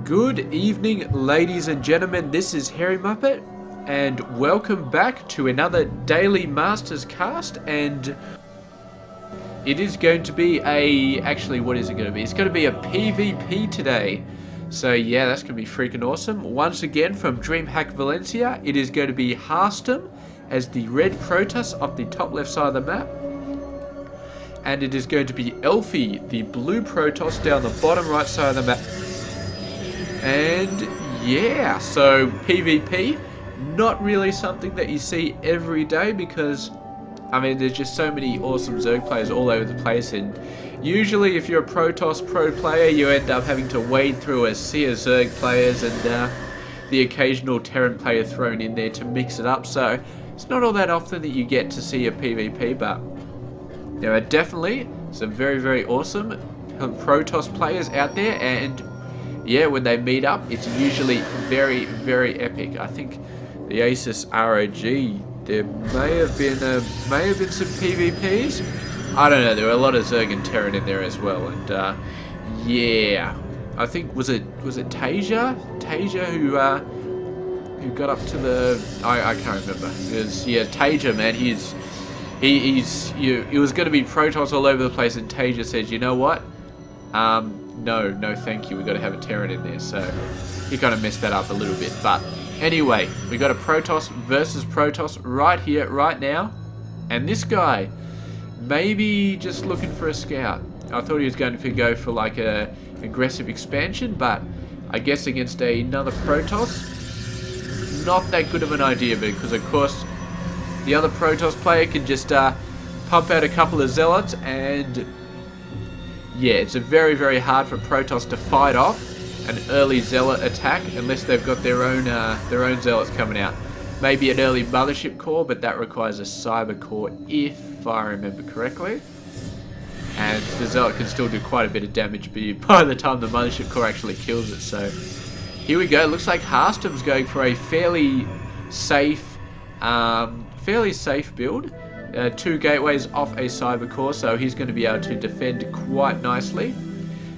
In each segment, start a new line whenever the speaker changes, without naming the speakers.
Good evening, ladies and gentlemen. This is Harry Muppet, and welcome back to another Daily Masters cast. And it is going to be what is it going to be? It's going to be a PvP today. So yeah, that's going to be freaking awesome. Once again, from DreamHack Valencia, it is going to be Harstem as the red Protoss up the top left side of the map. And it is going to be Elfi, the blue Protoss, down the bottom right side of the map. And yeah, so PvP, not really something that you see every day because, I mean, there's just so many awesome Zerg players all over the place, and usually if you're a Protoss pro player, you end up having to wade through a sea of Zerg players and the occasional Terran player thrown in there to mix it up. So it's not all that often that you get to see a PvP, but there are definitely some very, very awesome Protoss players out there, and yeah, when they meet up, it's usually very, very epic. I think the Asus ROG, there may have been some PvPs. I don't know. There were a lot of Zerg and Terran in there as well, and yeah, I think was it Tasia who got up to the I can't remember. It was, yeah, Tasia, man. He was going to be Protoss all over the place, and Tasia says, you know what? No, thank you. We got to have a Terran in there, so he kind of messed that up a little bit. But anyway, we got a Protoss versus Protoss right here, right now, and this guy maybe just looking for a scout. I thought he was going to go for like a aggressive expansion, but I guess against another Protoss, not that good of an idea, because of course the other Protoss player can just pump out a couple of zealots, and yeah, it's very, very hard for Protoss to fight off an early zealot attack unless they've got their own zealots coming out. Maybe an early mothership core, but that requires a cyber core if I remember correctly. And the zealot can still do quite a bit of damage by the time the mothership core actually kills it. So here we go. Looks like Harstem's going for a fairly safe build. 2 gateways off a cyber core, so he's going to be able to defend quite nicely.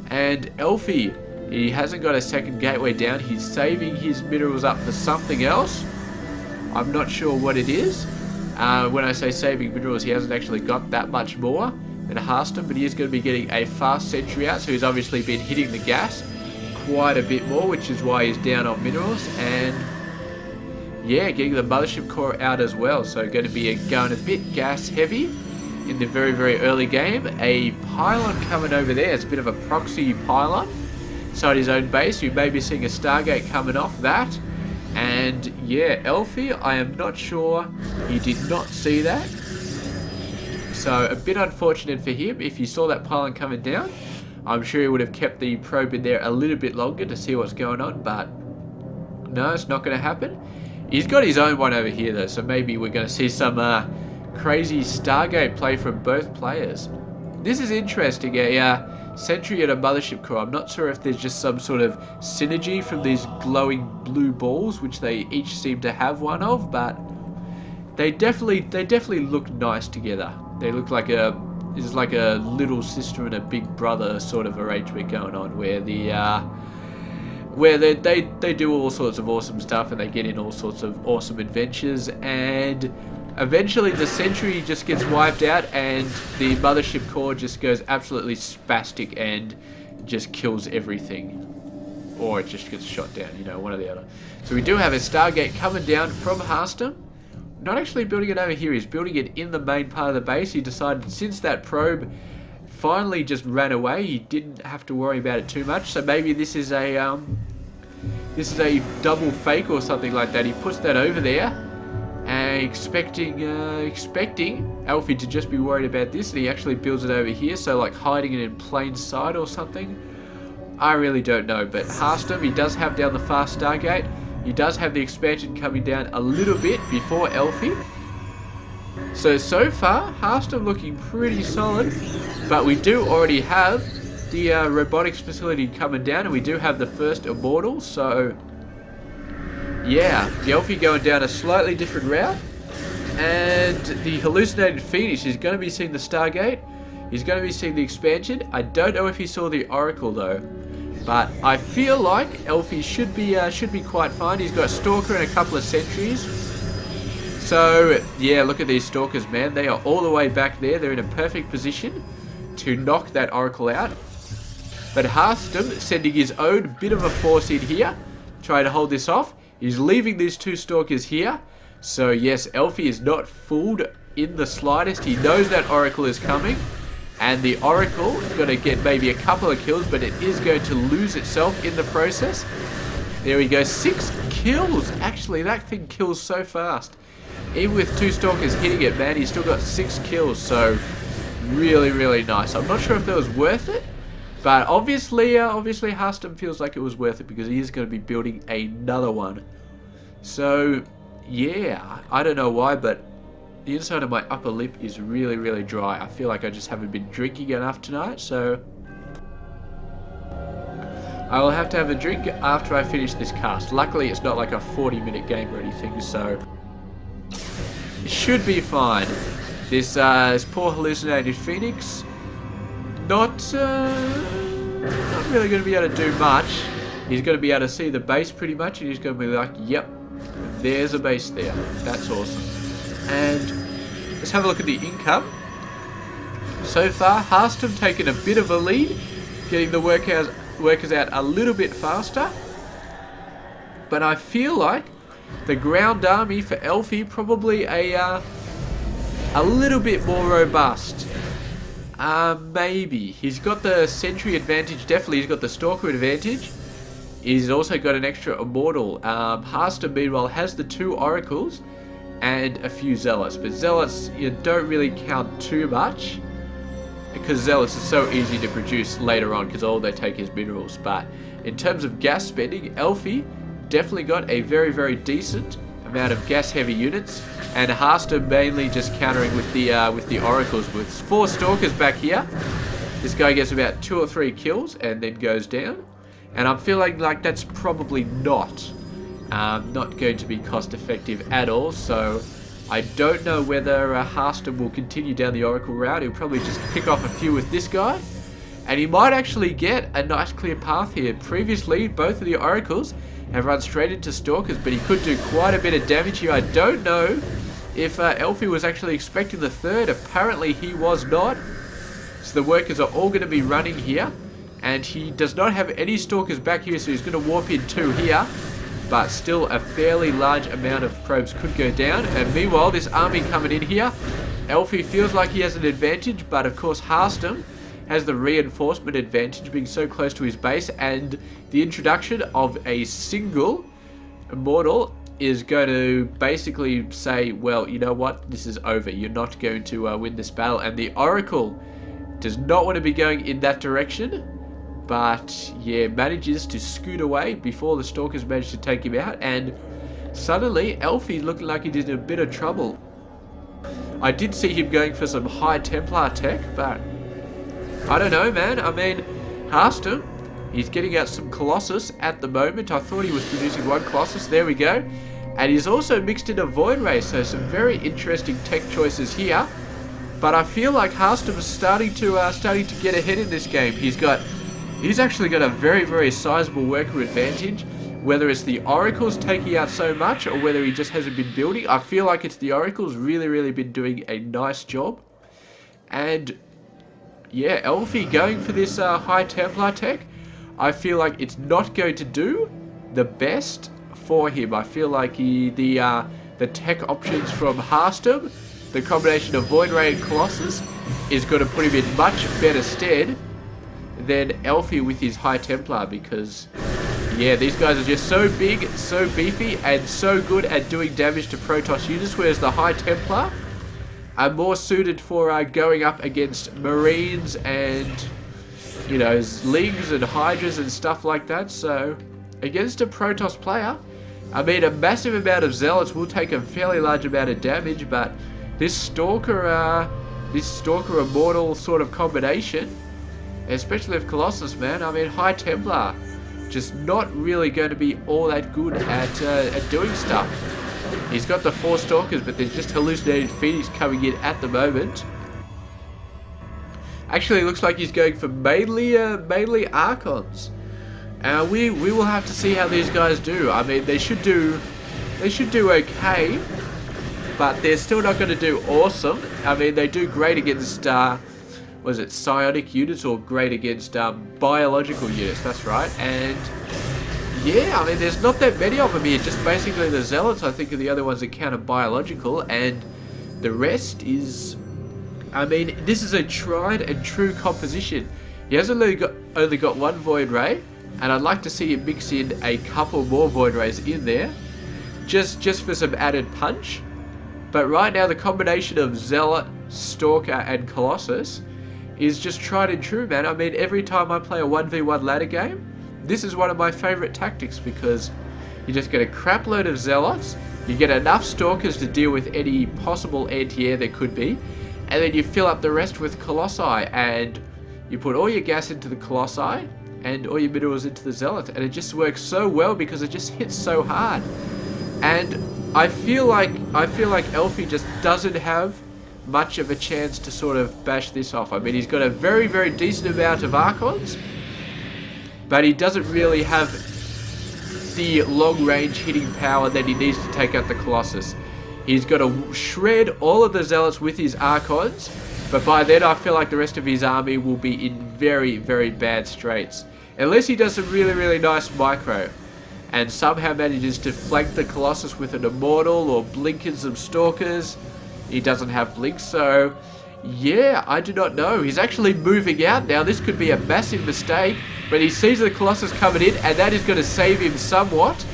And Elfi, he hasn't got a second gateway down. He's saving his minerals up for something else. I'm not sure what it is. When I say saving minerals, he hasn't actually got that much more than Harstem, but he is going to be getting a fast sentry out, so he's obviously been hitting the gas quite a bit more, which is why he's down on minerals. And yeah, getting the mothership core out as well, so going to be going a bit gas heavy in the very, very early game. A pylon coming over there. It's a bit of a proxy pylon inside his own base. You may be seeing a Stargate coming off that. And yeah, Elfi, I am not sure he did not see that. So a bit unfortunate for him. If he saw that pylon coming down, I'm sure he would have kept the probe in there a little bit longer to see what's going on, but no, it's not going to happen. He's got his own one over here though, so maybe we're going to see some crazy Stargate play from both players. This is interesting, a sentry and a mothership core. I'm not sure if there's just some sort of synergy from these glowing blue balls, which they each seem to have one of, but they definitely look nice together. They look like it's like a little sister and a big brother sort of arrangement going on, where they do all sorts of awesome stuff and they get in all sorts of awesome adventures, and eventually the sentry just gets wiped out and the mothership core just goes absolutely spastic and just kills everything, or it just gets shot down, you know, one or the other. So we do have a Stargate coming down from Harstem. Not actually building it over here, he's building it in the main part of the base. He decided, since that probe finally just ran away, he didn't have to worry about it too much. So maybe this is a double fake or something like that. He puts that over there, expecting Elfi to just be worried about this, and he actually builds it over here, so like hiding it in plain sight or something. I really don't know, but Harstem, he does have down the fast Stargate. He does have the expansion coming down a little bit before Elfi. So far, Harstem looking pretty solid, but we do already have the robotics facility coming down, and we do have the first immortal, so yeah, the Elfi going down a slightly different route, and the hallucinated Phoenix is going to be seeing the Stargate. He's going to be seeing the expansion. I don't know if he saw the Oracle though. But I feel like Elfi should be quite fine. He's got Stalker and a couple of sentries. So, yeah, look at these Stalkers, man. They are all the way back there. They're in a perfect position to knock that Oracle out. But Harstem sending his own bit of a force in here, trying to hold this off. He's leaving these two Stalkers here. So, yes, Elfi is not fooled in the slightest. He knows that Oracle is coming. And the Oracle is going to get maybe a couple of kills, but it is going to lose itself in the process. There we go. 6 kills. Actually, that thing kills so fast. Even with 2 Stalkers hitting it, man, he's still got 6 kills. So, really, really nice. I'm not sure if that was worth it. But obviously Harstem feels like it was worth it because he is going to be building another one. So, yeah. I don't know why, but the inside of my upper lip is really, really dry. I feel like I just haven't been drinking enough tonight, so I will have to have a drink after I finish this cast. Luckily, it's not like a 40-minute game or anything, so it should be fine. This poor hallucinated Phoenix, not really going to be able to do much. He's going to be able to see the base pretty much, and he's going to be like, yep, there's a base there. That's awesome. And let's have a look at the income. So far, Harstem taking a bit of a lead, getting the workers out a little bit faster. But I feel like the ground army for Elfi probably a little bit more robust. Maybe. He's got the sentry advantage, definitely. He's got the stalker advantage. He's also got an extra immortal. Harstem, meanwhile, has the 2 oracles and a few zealots, but zealots you don't really count too much because zealots are so easy to produce later on because all they take is minerals. But in terms of gas spending, Elfi definitely got a very, very decent amount of gas heavy units, and Harstem mainly just countering with the oracles. With 4 stalkers back here, this guy gets about 2 or 3 kills and then goes down, and I'm feeling like that's probably not going to be cost effective at all. So I don't know whether Harstem will continue down the Oracle route. He'll probably just pick off a few with this guy, and he might actually get a nice clear path here. Previously, both of the Oracles have run straight into Stalkers, but he could do quite a bit of damage here. I don't know if Elfi was actually expecting the 3rd. Apparently he was not. So the workers are all going to be running here, and he does not have any Stalkers back here, so he's going to warp in 2 here. But still a fairly large amount of probes could go down. And meanwhile, this army coming in here, Elfi feels like he has an advantage, but of course Harstem has the reinforcement advantage being so close to his base, and the introduction of a single immortal is going to basically say, well, you know what, this is over. You're not going to win this battle. And the Oracle does not want to be going in that direction. But, yeah, manages to scoot away before the Stalkers manage to take him out. And suddenly, Elfi looking like he's in a bit of trouble. I did see him going for some high Templar tech, but I don't know, man. I mean, Harstem, he's getting out some Colossus at the moment. I thought he was producing 1 Colossus. There we go. And he's also mixed in a Void Ray, so some very interesting tech choices here. But I feel like Harstem is starting to get ahead in this game. He's actually got a very, very sizable worker advantage. Whether it's the Oracles taking out so much or whether he just hasn't been building, I feel like it's the Oracles really, really been doing a nice job. And yeah, Elfi going for this high Templar tech, I feel like it's not going to do the best for him. I feel like the tech options from Harstem, the combination of Void Ray and Colossus, is going to put him in much better stead than Elfi with his high Templar, because yeah, these guys are just so big, so beefy, and so good at doing damage to Protoss units, whereas the high Templar are more suited for going up against Marines and, you know, Lings and Hydras and stuff like that. So against a Protoss player, I mean, a massive amount of Zealots will take a fairly large amount of damage, but this Stalker Immortal sort of combination, especially with Colossus, man, I mean, high Templar, just not really going to be all that good at doing stuff. He's got the 4 Stalkers, but there's just hallucinated Phoenix coming in at the moment. Actually, it looks like he's going for mainly Archons. We will have to see how these guys do. I mean, they should do okay, but they're still not going to do awesome. I mean, they do great against was it psionic units, or great against biological units? That's right. And yeah, I mean, there's not that many of them here. Just basically the zealots, I think, are the other ones that counter biological, and the rest is, I mean, this is a tried and true composition. He has only got one Void Ray, and I'd like to see him mix in a couple more Void Rays in there, just for some added punch. But right now, the combination of Zealot, Stalker, and Colossus is just tried and true, man. I mean, every time I play a 1v1 ladder game, this is one of my favourite tactics, because you just get a crap load of Zealots, you get enough Stalkers to deal with any possible anti-air there could be, and then you fill up the rest with Colossi, and you put all your gas into the Colossi and all your minerals into the Zealot, and it just works so well because it just hits so hard. And I feel like Elfi just doesn't have much of a chance to sort of bash this off. I mean, he's got a very, very decent amount of Archons, but he doesn't really have the long-range hitting power that he needs to take out the Colossus. He's got to shred all of the Zealots with his Archons, but by then I feel like the rest of his army will be in very, very bad straits. Unless he does some really, really nice micro, and somehow manages to flank the Colossus with an Immortal, or blink in some Stalkers. He doesn't have Blink, so yeah, I do not know. He's actually moving out now. This could be a massive mistake, but he sees the Colossus coming in, and that is going to save him somewhat,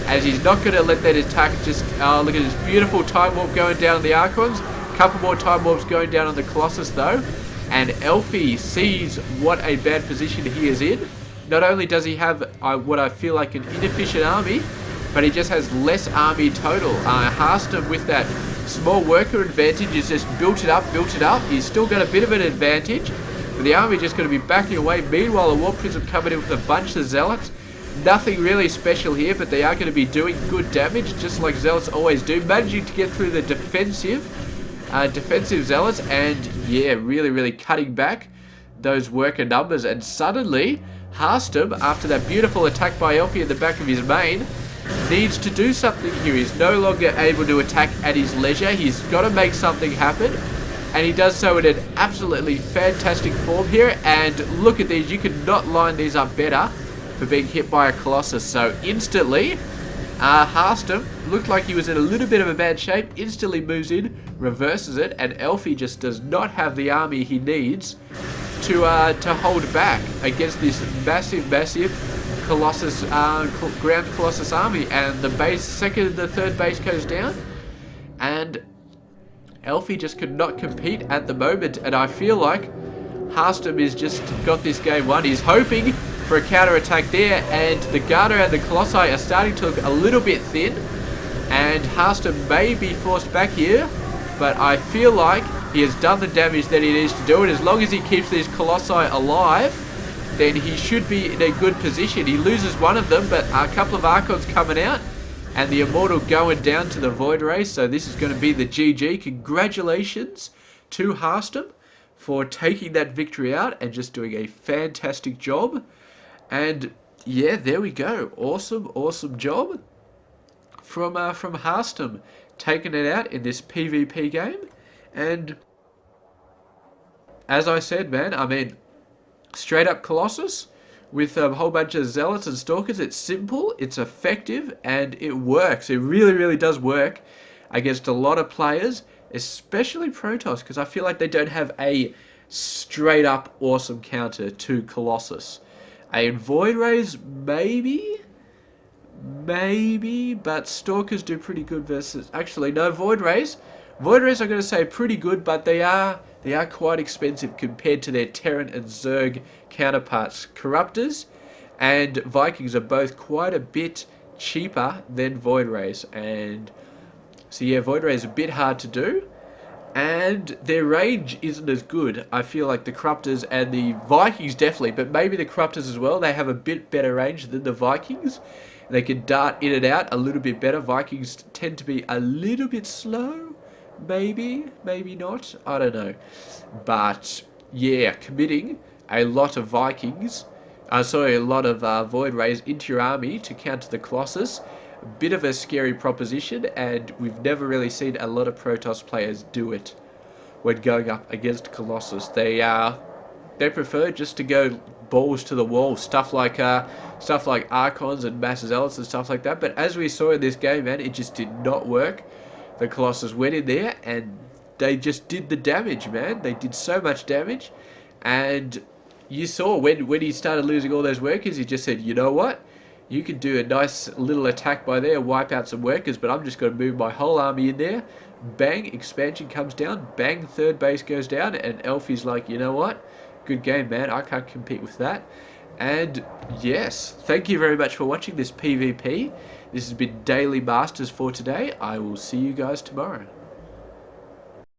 as he's not going to let that attack just... look at this beautiful Time Warp going down on the Archons. A couple more Time Warps going down on the Colossus though, and Elfi sees what a bad position he is in. Not only does he have what I feel like an inefficient army, but he just has less army total. Harstem, with that small worker advantage, has just built it up. He's still got a bit of an advantage, but the army just going to be backing away. Meanwhile, the Warp Prism coming in with a bunch of Zealots. Nothing really special here, but they are going to be doing good damage, just like Zealots always do. Managing to get through the defensive Zealots, and yeah, really, really cutting back those worker numbers. And suddenly, Harstem, after that beautiful attack by Elfi at the back of his main, needs to do something here. He's no longer able to attack at his leisure. He's got to make something happen, and he does so in an absolutely fantastic form here. And look at these, you could not line these up better for being hit by a Colossus. So instantly, Harstem looked like he was in a little bit of a bad shape, instantly moves in, reverses it, and Elfi just does not have the army he needs to hold back against this massive Colossus, ground Colossus army. And the third base goes down, and Elfi just could not compete at the moment. And I feel like Harstem has just got this game won. He's hoping for a counter attack there, and the Garter and the Colossi are starting to look a little bit thin, and Harstem may be forced back here, but I feel like he has done the damage that he needs to do, and as long as he keeps these Colossi alive, then he should be in a good position. He loses one of them, but a couple of Archons coming out, and the Immortal going down to the Void Ray, so this is going to be the GG. Congratulations to Harstem for taking that victory out and just doing a fantastic job. And yeah, there we go. Awesome job from Harstem, taking it out in this PvP game. And as I said, man, I mean, straight up Colossus with a whole bunch of Zealots and Stalkers. It's simple, it's effective, and it works. It really does work against a lot of players, especially Protoss, because I feel like they don't have a straight up awesome counter to Colossus. And Void Rays, maybe, but Stalkers do pretty good versus... Actually, no, Void Rays I'm going to say pretty good, but they are quite expensive compared to their Terran and Zerg counterparts. Corruptors and Vikings are both quite a bit cheaper than Void Rays, and so yeah, Void Rays are a bit hard to do, and their range isn't as good. I feel like the Corruptors and the Vikings definitely, but maybe the Corruptors as well, they have a bit better range than the Vikings. They can dart in and out a little bit better. Vikings tend to be a little bit slow, maybe not, I don't know. But yeah, committing a lot of Vikings, Sorry, a lot of Void Rays into your army to counter the Colossus. A bit of a scary proposition, and we've never really seen a lot of Protoss players do it when going up against Colossus. They prefer just to go balls to the wall, stuff like Archons and Mass Zealots and stuff like that. But as we saw in this game, man, it just did not work. The Colossus went in there and they just did the damage, man. They did so much damage, and you saw when he started losing all those workers, he just said, you know what? You can do a nice little attack by there, wipe out some workers, but I'm just going to move my whole army in there. Bang, expansion comes down. Bang, third base goes down, and Elfi's like, you know what? Good game, man. I can't compete with that. And yes, thank you very much for watching this PvP. This has been Daily Masters for today. I will see you guys tomorrow.